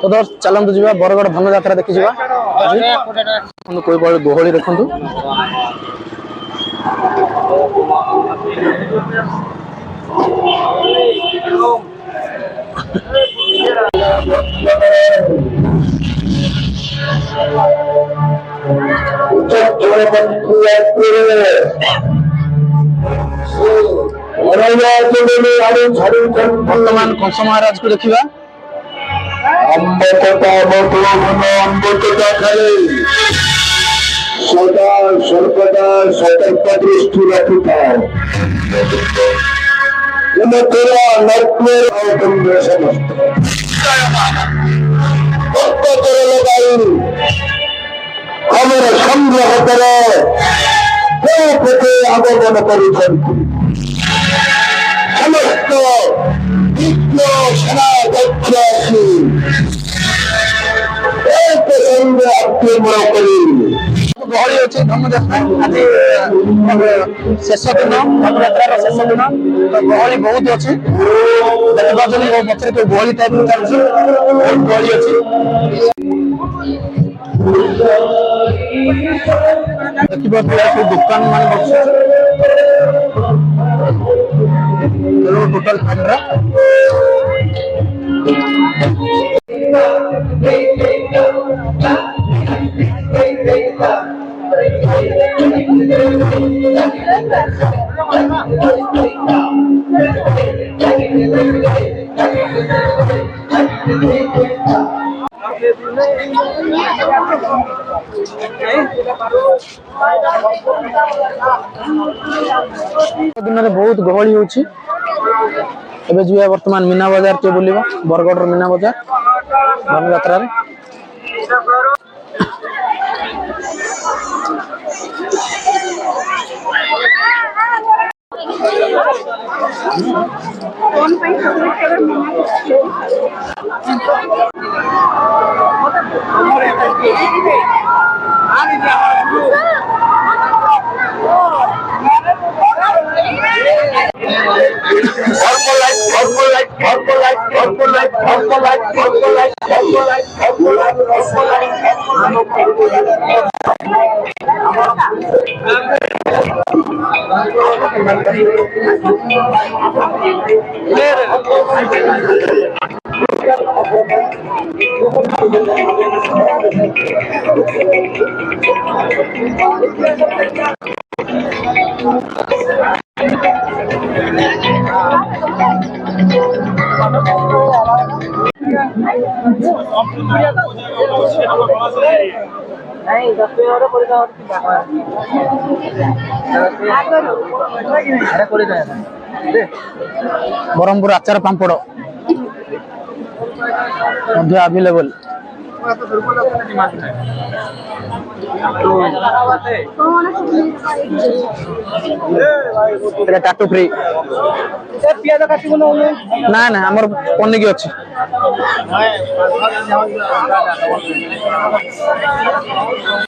तो दर्श चलतु जा बरगड़ धन यात्रा देखी जा कोई गहली देखु बर्तमान कंस महाराज को देखा सदा सर्वदा सतर्क दृष्टि रखता तेरा समस्त हमर संग्रह कर आगमन कर समस्त एक संग आक्रमण करी गहली अच्छे धनुଯାत्रा आज शेष दिन धनुଯାत्रा शेष दिन तो गहली बहुत अच्छी देखिए मो पक्षे तो गहली टाइप चलती बहुत गहली अच्छी देखिए दुकान मान टोटल पंद्रह दिन में बहुत गहली होची एबे जुआ वर्तमान मीना बाजार के बुलिबा बरगड़ मीना बाजार धन यात्रा रे बरहमपुर आचार पांपड़ अवेलेबल टाटू फ्री ना ना हमर पन्नी अच्छी